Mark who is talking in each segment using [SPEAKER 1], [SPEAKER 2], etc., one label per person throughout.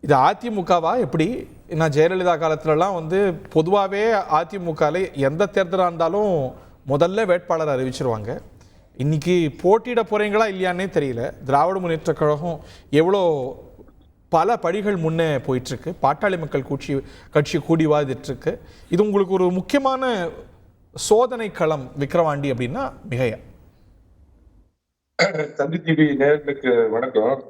[SPEAKER 1] இது அதிமுகவா எப்படி? நான் ஜெயலலிதா காலத்துலலாம் வந்து பொதுவாகவே அதிமுகவில் எந்த தேர்தலாக இருந்தாலும் முதல்ல வேட்பாளர் அறிவிச்சிருவாங்க. இன்னைக்கு போட்டியிட போகிறீங்களா இல்லையானே தெரியல. திராவிட முன்னேற்ற கழகம் எவ்வளோ பல படிகள் முன்னே போயிட்டுருக்கு. பாட்டாளி மக்கள் கட்சி கூடி வாதிட்டுருக்கு. இது உங்களுக்கு ஒரு முக்கியமான சோதனை களம் விக்கிரவாண்டி அப்படின்னா மிகையா?
[SPEAKER 2] தந்தி டிவி நேர்களுக்கு வணக்கம்.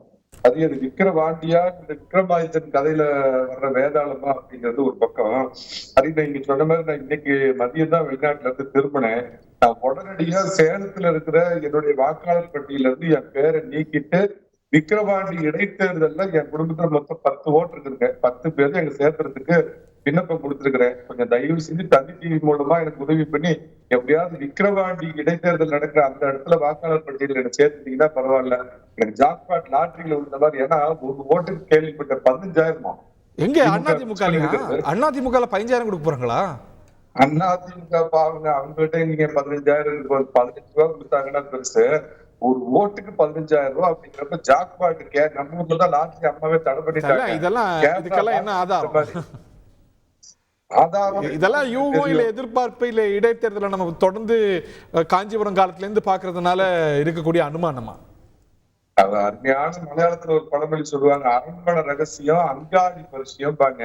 [SPEAKER 2] அது விக்கிரவாண்டியா இந்த விக்ரமாதித்தன் கதையில வர்ற வேதாளமா அப்படிங்கிறது ஒரு பக்கம். அது நீங்க சொன்ன மாதிரி நான் இன்னைக்கு மதியம் தான் வெளிநாட்டுல இருந்து திரும்பினேன். நான் உடனடியா சேலத்துல இருக்கிற என்னுடைய வாக்காளர் பட்டியல இருந்து என் பேரை நீக்கிட்டு விக்கிரவாண்டி இடைத்தேர்தல்ல என் குடும்பத்துல மொத்தம் 10 ஓட்டு இருக்குங்க. 10 பேர் எங்க சேர்த்துறதுக்கு விண்ணப்பம் கொடுத்திருக்கிறேன். கொஞ்சம் தயவு செஞ்சு தந்தி டிவி மூலமா எனக்கு உதவி பண்ணி எப்படியாவது விக்கிரவாண்டி இடைத்தேர்தல் நடக்கிற அந்த இடத்துல வாக்காளர் பட்டியலில் எனக்கு சேர்த்துட்டீங்கன்னா பரவாயில்ல. எனக்கு ஜாக்பாட் லாட்டரியில உள்ள மாதிரி. ஏன்னா ஒரு ஓட்டுக்கு கேள்விப்பட்ட 15,000.
[SPEAKER 1] எங்க அதிமுக 15,000 கொடுக்க போறாங்களா?
[SPEAKER 2] அதிமுக பாருங்க, அவங்ககிட்ட நீங்க 15,000 15 ரூபா கொடுத்தாங்கன்னா பெருசு. ஒரு ஓட்டுக்கு 15,000 ரூபாய் அப்படிங்கிறப்ப ஜாக்பாட் நம்ம ஊர்ல தான் லாட்டரி அம்மாவே தடை பண்ணிட்டாங்க.
[SPEAKER 1] இதுக்கெல்லாம் என்ன ஆதாரம்? இதெல்லாம் யூகம் இல்ல எதிர்பார்ப்பு இல்ல இடைத்தேர்தலை நம்ம தொடர்ந்து காஞ்சிபுரம் காலத்துல இருந்து பாக்குறதுனால இருக்கக்கூடிய அனுமானமா?
[SPEAKER 2] அது அருமையான மலையாளத்துல ஒரு பழமொழி சொல்லுவாங்க, அரண்மனை ரகசியம் அங்காடி பரிசியம் பாங்க.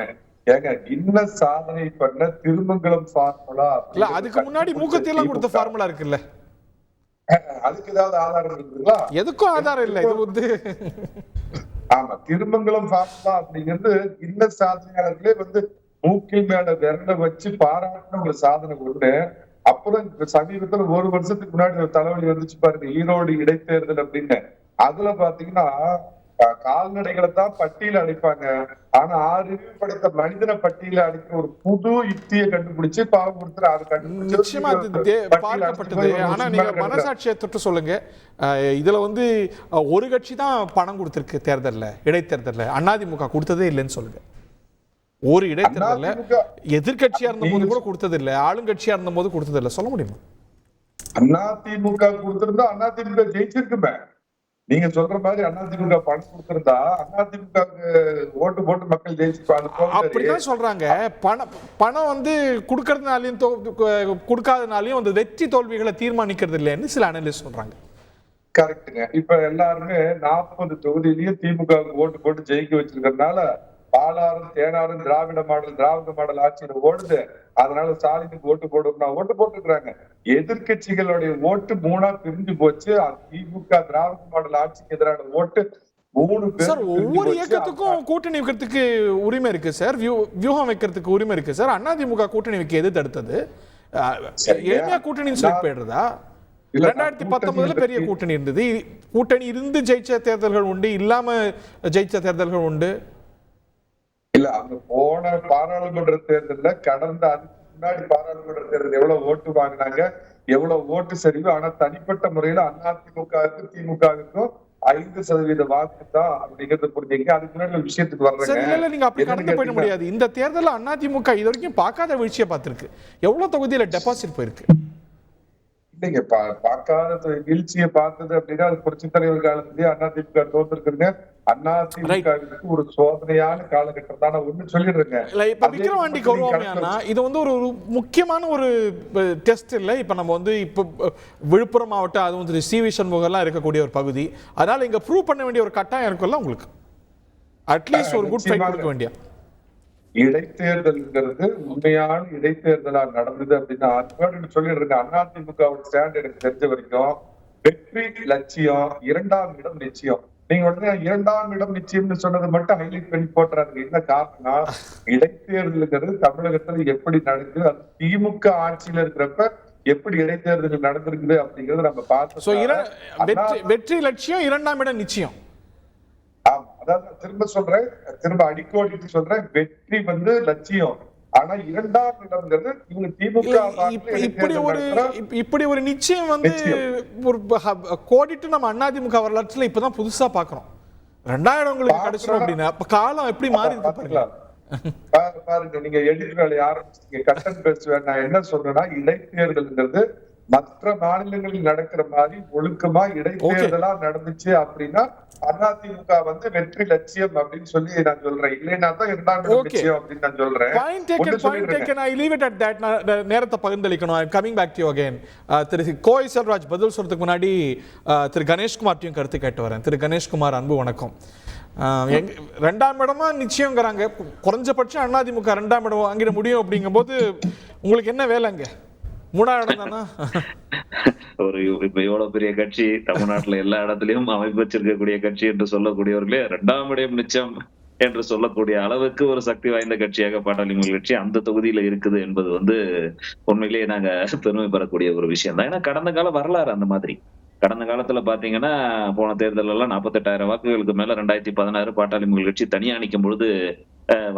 [SPEAKER 2] ஏங்க இன்ன சாதனை பண்ண திருமங்கலம் ஃபார்முலா
[SPEAKER 1] இல்ல, அதுக்கு முன்னாடி மூக்கத்தியெல்லாம் கொடுத்த ஃபார்முலா இருக்குல்ல,
[SPEAKER 2] அதுக்கு ஏதாவது ஆதாரம் இருக்குங்களா?
[SPEAKER 1] எதுக்கும் ஆதாரம் இல்ல. இது வந்து
[SPEAKER 2] ஆமா, திருமங்கலம் ஃபார்முலா அப்படிங்கிறது இன்ன சாதனையாளர்களே வந்து மூக்கில் மேல விரல வச்சு பாராட்டின ஒரு சாதனை ஒண்ணு. அப்புறம் சமீபத்துல ஒரு வருஷத்துக்கு முன்னாடி ஒரு தலைவலி வந்துச்சு பாருங்க, ஈரோடு இடைத்தேர்தல் அப்படின்னு. அதுல பாத்தீங்கன்னா கால்நடைகளை தான் பட்டியல அடிப்பாங்க. ஆனா 6 படைத்த மனிதனை பட்டியல அடிக்கிற ஒரு புது யுக்தியை கண்டுபிடிச்சு பாவம் கொடுத்துரு.
[SPEAKER 1] நிச்சயமா பார்க்கப்பட்டது. ஆனா நீங்க மனசாட்சியை தொட்டு சொல்லுங்க, இதுல வந்து ஒரு கட்சி தான் பணம் கொடுத்திருக்கு தேர்தல்ல, இடைத்தேர்தல்ல. அதிமுக கொடுத்ததே இல்லைன்னு சொல்லுங்க. ஒரு இடைத்தேர்தல்ல எதிர்கட்சியா இருந்த போது கூட கொடுத்தது இல்ல, ஆளுங்கட்சியா இருந்த போது கொடுத்தது இல்ல. சொல்ல முடியுமா?
[SPEAKER 2] அதிமுக கொடுத்திருந்தா அதிமுக ஜெயிச்சிருக்குமே. நீங்க சொல்ற மாதிரி அதிமுக பணம் கொடுத்திருந்தா அதிமுக ஓட்டு போட்டு மக்கள் ஜெயிச்சிருப்பாங்க.
[SPEAKER 1] அப்படிதான் சொல்றாங்க. பணம் வந்து கொடுக்கறதுனாலையும் கொடுக்காதனாலையும் அந்த வெற்றி தோல்விகளை தீர்மானிக்கிறது இல்லைன்னு சில அனலிஸ்ட் சொல்றாங்க.
[SPEAKER 2] கரெக்டுங்க. இப்ப எல்லாருமே 40 தொகுதியிலயும் திமுக ஓட்டு போட்டு ஜெயிக்க வச்சிருக்கிறதுனால பாலாறும் தேனாரும் திராவிட மாடல் ஆட்சியில ஓடுது. அதனால ஸ்டாலினுக்கு ஓட்டு போடுனா ஓட்டு போட்டுக்கிறாங்க. எதிர்கட்சிகளுடைய ஓட்டு 3ஆ பிரிஞ்சு போச்சு. திமுக திராவிட மாடல் ஆட்சிக்கு எதிரான ஓட்டு 3 பேர்.
[SPEAKER 1] ஒவ்வொரு இயக்கத்துக்கும் கூட்டணி வைக்கிறதுக்கு உரிமை இருக்கு சார், வியூகம் வைக்கிறதுக்கு உரிமை இருக்கு சார். அதிமுக கூட்டணி வைக்க எது தடுத்தது? எளிமையா கூட்டணி சொல்லி போயிடுறதா? 2019 பெரிய கூட்டணி இருந்தது. கூட்டணி இருந்து ஜெயிச்ச தேர்தல்கள் உண்டு, இல்லாம ஜெயிச்ச தேர்தல்கள் உண்டு.
[SPEAKER 2] இல்ல, அவங்க போன பாராளுமன்ற தேர்தல்ல கடந்த அதுக்கு முன்னாடி பாராளுமன்ற தேர்தல் எவ்வளவு ஓட்டு வாங்கினாங்க, எவ்வளவு ஓட்டு சரிவு. ஆனா தனிப்பட்ட முறையில அதிமுகவுக்கும் திமுகவுக்கும் 5% வாக்கு தான் அப்படிங்கறது புரிஞ்சுங்க. அதுக்கு முன்னாடி விஷயத்துக்கு வர்றாங்க.
[SPEAKER 1] நீங்க அப்படி கடந்து போயிட முடியாது. இந்த தேர்தல்ல அதிமுக இது வரைக்கும் பார்க்காத வீழ்ச்சியை பார்த்திருக்கு. எவ்வளவு தொகுதியில டெபாசிட் போயிருக்கு?
[SPEAKER 2] இல்லைங்க, பார்க்காத வீழ்ச்சியை பார்த்தது அப்படின்னா அது புரட்சித் தலைவர் காலத்திலேயே அதிமுக தோற்றுருக்குங்க. அதிமுகவுக்கு ஒரு சோதனையான காலகட்டம் தான் ஒண்ணு சொல்லிடுறேங்க.
[SPEAKER 1] இப்ப விக்கிரவாண்டி கௌரவமையானா இது வந்து ஒரு முக்கியமான ஒரு டெஸ்ட் இல்லை. இப்ப நம்ம வந்து இப்ப விழுப்புரம் மாவட்டம், அது வந்து சி.வி. சண்முகம் எல்லாம் இருக்கக்கூடிய ஒரு பகுதி. அதனால இங்க ப்ரூவ் பண்ண வேண்டிய ஒரு கட்டாயம் இருக்குல்ல உங்களுக்கு. அட்லீஸ்ட் ஒரு குட் ஃபைட் கொடுக்க வேண்டிய
[SPEAKER 2] இடைத்தேர்தல்ங்கிறது உண்மையான இடைத்தேர்தலா நடந்தது அப்படின்னா சொல்லிடுறேங்க. அதிமுகவோட ஸ்டாண்ட் எனக்கு தெரிஞ்ச வரைக்கும் வெற்றி லட்சியம், 2ஆம் இடம் நிச்சயம். நீங்க உடனே 2ஆம் இடம் நிச்சயம்னு சொன்னது மட்டும் ஹைலைட் பண்ணி போட்டுறாங்க. என்ன காரணம்னா, இடைத்தேர்தலுங்கிறது தமிழகத்துல எப்படி நடக்குது, அது திமுக ஆட்சியில இருக்கிறப்ப எப்படி இடைத்தேர்தல் நடந்திருக்குது அப்படிங்கறத நம்ம பார்த்தோம்.
[SPEAKER 1] வெற்றி லட்சியம், 2ஆம் இடம் நிச்சயம்.
[SPEAKER 2] ஆமா, அதாவது திரும்ப அடிக்கோடிட்டு சொல்றேன், வெற்றி வந்து லட்சியம். ஆனா 2ஆம் இடம்ங்கிறது இவங்க திமுக.
[SPEAKER 1] இப்படி ஒரு நிச்சயம் வந்து ஒரு கோடிட்டு நம்ம அதிமுக வரலாற்றுல இப்பதான் புதுசா பாக்குறோம். 2ஆம் இடம் உங்களுக்கு கிடைச்சிடும் அப்படின்னா காலம் எப்படி மாறி இருக்கு
[SPEAKER 2] பாருங்க. நீங்க எடிட் வேலையை ஆரம்பிச்சீங்க, கட்டன் பேசுவேன். நான் என்ன சொல்றேன்னா, இடைத்தேர்தல்ங்கிறது மற்ற மாநிலங்களில் நடக்கிற மாதிரி ஒழுக்கமா இடைத்தேர்தலா நடந்துச்சு அப்படின்னா அதிமுக வந்து வெற்றி லட்சியம் அப்படின்னு சொல்லி நான் சொல்றேன். இல்லைன்னா தான் இரண்டாம் இடம் லட்சியம் அப்படின்னு நான் சொல்றேன்.
[SPEAKER 1] நேரத்தை பகிர்ந்தளிக்கணும். Coming back to you again. Thiru கோய் செல்வராஜ் பதில் சொல்றதுக்கு முன்னாடி திரு கணேஷ்குமார்ட்டையும் கருத்து கேட்டு வரேன். திரு கணேஷ்குமார், அன்பு வணக்கம். ரெண்டாம் இடமா நிச்சயங்கிறாங்க. குறைஞ்சபட்சம் அதிமுக ரெண்டாம் இடம் வாங்கிட முடியும் அப்படிங்கும் போது உங்களுக்கு என்ன வேலைங்க? மூணாம் இடம் தானா?
[SPEAKER 3] ஒரு இப்ப எவ்வளவு பெரிய கட்சி, தமிழ்நாட்டுல எல்லா இடத்துலயும் அமைப்பு வச்சிருக்கக்கூடிய கட்சி என்று சொல்லக்கூடியவர்களே இரண்டாம் இடம் நிச்சயம் என்று சொல்லக்கூடிய அளவுக்கு ஒரு சக்தி வாய்ந்த கட்சியாக பாட்டாளி மக்கள் கட்சி அந்த தொகுதியில இருக்குது என்பது வந்து உண்மையிலேயே நாங்க பெருமை பெறக்கூடிய ஒரு விஷயம் தான். ஏன்னா கடந்த கால வரலாறு அந்த மாதிரி. கடந்த காலத்துல பாத்தீங்கன்னா போன தேர்தல் எல்லாம் 48,000 வாக்குகளுக்கு மேல 2016 பாட்டாளி மக்கள் கட்சி தனியா நிக்கும் பொழுது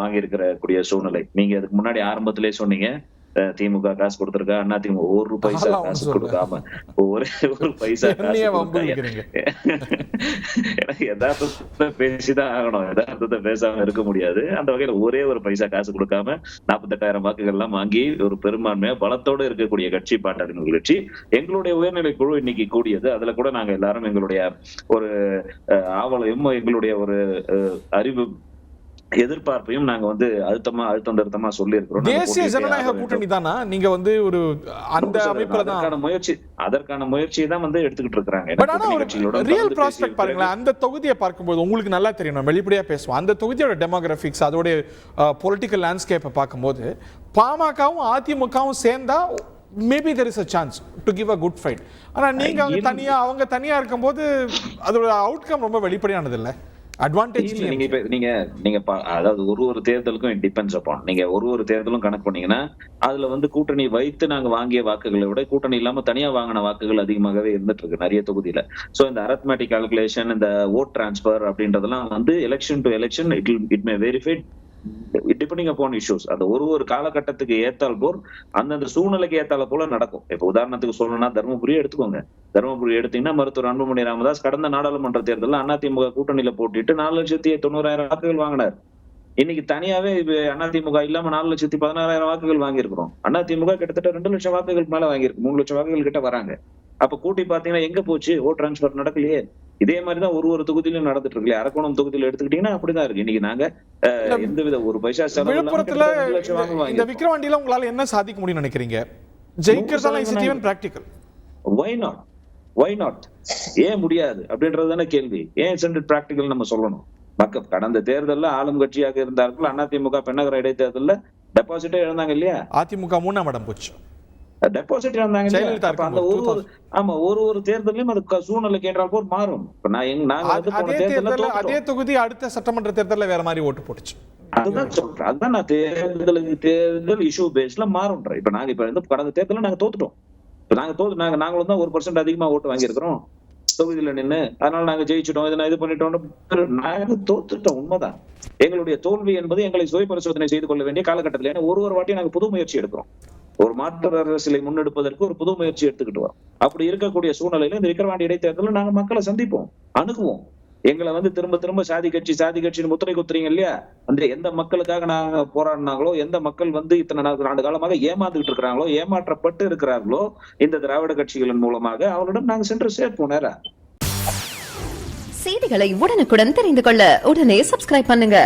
[SPEAKER 3] வாங்கி இருக்கிற சூழ்நிலை. நீங்க அதுக்கு முன்னாடி ஆரம்பத்திலே சொன்னீங்க திமுக காசு கொடுத்திருக்கா, அதிமுக ஒரு பைசா காசு கொடுக்காம ஒரே ஒரு பைசா யதார்த்தத்தை பேசிதான் ஆகணும். யதார்த்தத்தை பேசாம இருக்க முடியாது. அந்த வகையில ஒரே ஒரு பைசா காசு கொடுக்காம 48,000 வாக்குகள் எல்லாம் வாங்கி ஒரு பெரும்பான்மையா பலத்தோடு இருக்கக்கூடிய கட்சி பாட்டாளி மக்கள் கட்சி. எங்களுடைய உயர்நிலை குழு இன்னைக்கு கூடியது. அதுல கூட நாங்க எல்லாரும் எங்களுடைய ஒரு ஆவலையும் எங்களுடைய ஒரு அறிவு எதிர்பார்ப்பையும் நாங்க வந்து அழுத்தம் திருத்தமா சொல்லி இருக்கிறோம்.
[SPEAKER 1] தேசிய ஜனநாயக கூட்டணி தானா நீங்க வந்து ஒரு அந்த அமைப்புல தான்
[SPEAKER 3] அதற்கான முயற்சியை தான் வந்து எடுத்துக்கிட்டு இருக்காங்க.
[SPEAKER 1] ரியல் ப்ராஸ்பெக்ட் பாருங்களேன். அந்த தொகுதியை பார்க்கும்போது உங்களுக்கு நல்லா தெரியும், நம்ம வெளிப்படையா பேசுவோம். அந்த தொகுதியோட டெமோகிராபிக்ஸ், அதோட பொலிட்டிக்கல் லேண்ட்ஸ்கேப்பை பார்க்கும்போது பாமகவும் அதிமுகவும் சேர்ந்தா maybe there is a chance to give a good fight. ஆனா நீங்க அவங்க தனியா இருக்கும்போது அதோட அவுட்கம் ரொம்ப வெளிப்படையானது இல்ல. அட்வான்டேஜ்
[SPEAKER 3] நீங்க அதாவது ஒரு தேர்தலுக்கும் டிபெண்ட்ஸ் அப்பான். நீங்க ஒரு தேர்தலும் கணக்கு பண்ணீங்கன்னா அதுல வந்து கூட்டணி வைத்து நாங்க வாங்கிய வாக்குகளை விட கூட்டணி இல்லாம தனியா வாங்கின வாக்குகள் அதிகமாகவே இருந்துட்டு இருக்கு நிறைய தொகுதியில. சோ இந்த அரித்மெட்டிக் கால்குலேஷன், இந்த ஓட் டிரான்ஸ்பர் அப்படின்றதெல்லாம் வந்து election to election it may verify depending upon issues. அந்த ஒரு காலகட்டத்துக்கு ஏத்தால் போல் அந்தந்த சூழ்நிலைக்கு ஏத்தால போல நடக்கும். இப்ப உதாரணத்துக்கு சொல்லணும்னா தருமபுரி எடுத்துக்கோங்க. தருமபுரி எடுத்தீங்கன்னா மருத்துவர் அன்புமணி ராமதாஸ் கடந்த நாடாளுமன்ற தேர்தலில் அதிமுக கூட்டணியில போட்டிட்டு 4,90,000 வாக்குகள் வாங்கினார். இன்னைக்கு தனியாவே அதிமுக இல்லாம 4,16,000 வாக்குகள் வாங்கியிருக்கிறோம். அதிமுக கிட்டத்தட்ட 2 லட்சம் வாக்குகள் மேல வாங்கியிருக்கு. 3 லட்சம் வாக்குகள் கிட்ட வராங்க. அப்ப கூட்டி பாத்தீங்கன்னா எங்க போச்சு? ஓட் டிரான்ஸ்பர் நடக்கலையே. இதே மாதிரிதான் ஒரு தொகுதியிலும் நடந்துட்டு இருக்கு. அரக்கோணம் தொகுதியில எடுத்துக்கிட்டீங்கன்னா அப்படிதான் இருக்கு. இன்னைக்கு நாங்க எந்தவித ஒரு பைசா
[SPEAKER 1] விழுப்புரத்துல இந்த விக்கிரவாண்டியில உங்களால என்ன சாதிக்க முடியும்னு நினைக்கிறீங்க? ஜெயிக்கிறதால is it even practical?
[SPEAKER 3] why not ஏன் முடியாது அப்படின்றதுதானே கேள்வி. ஏன் சென்ட் பிராக்டிகல் நம்ம சொல்லணும்? மக்கள் கடந்த தேர்தலில் ஆளும் கட்சியாக இருந்தார்கள். அதிமுக பெண்ணகர இடைத்தேர்தலில் டெபாசிட்டே இழந்தாங்க இல்லையா?
[SPEAKER 1] அதிமுக 3ஆம் இடம் போச்சு.
[SPEAKER 3] டெபாசிட் இருந்தாங்க. அந்த ஒரு தேர்தலையும் அது சூழ்நிலை கேட்டால் போல் மாறும்.
[SPEAKER 1] அதே தொகுதி அடுத்த சட்டமன்ற தேர்தலில் வேற மாதிரி ஓட்டு போட்டுச்சு.
[SPEAKER 3] அதுதான் சொல்றேன். அதுதான் நான் தேர்தல் இஷ்யூ பேஸ்ல மாறும்ன்றேன். இப்ப நாங்க இப்ப கடந்த தேர்தலில் நாங்க தோத்துட்டோம். நாங்களும் தான் 1% அதிகமா ஓட்டு வாங்கியிருக்கிறோம் தொகுதியில நின்று. அதனால நாங்க ஜெயிச்சிட்டோம், இதை இது பண்ணிட்டோம். நாங்க தோத்துட்டோம், உண்மைதான். எங்களுடைய தோல்வி என்பது எங்களை சுய பரிசோதனை செய்து கொள்ள வேண்டிய காலகட்டத்தில். ஏன்னா ஒரு வாட்டியும் நாங்க புது முயற்சி எடுக்கிறோம். ஒரு மாற்று அரசியலை முன்னெடுப்பதற்கு ஒரு புது முயற்சி எடுத்துக்கிட்டு வரோம். அப்படி இருக்கக்கூடிய சூழ்நிலையில இந்த விக்கிரவாண்டி இடைத்தேர்தலில் நாங்க மக்களை சந்திப்போம், அணுகுவோம். எங்களை வந்து திரும்ப சாதி கட்சின்னு முத்திரை குத்துறீங்க இல்லையா? அந்த எந்த மக்களுக்காக நாங்க போராடினாங்களோ, எந்த மக்கள் வந்து இத்தனை ஆண்டு காலமாக ஏமாந்துகிட்டு இருக்கிறாங்களோ, ஏமாற்றப்பட்டு இருக்கிறார்களோ இந்த திராவிட கட்சிகளின் மூலமாக அவரிடம் நாங்க சென்று சேர்ப்போம். நேரா
[SPEAKER 4] செய்திகளை உடனுக்குடன் தெரிந்து கொள்ள உடனே சப்ஸ்கிரைப் பண்ணுங்க.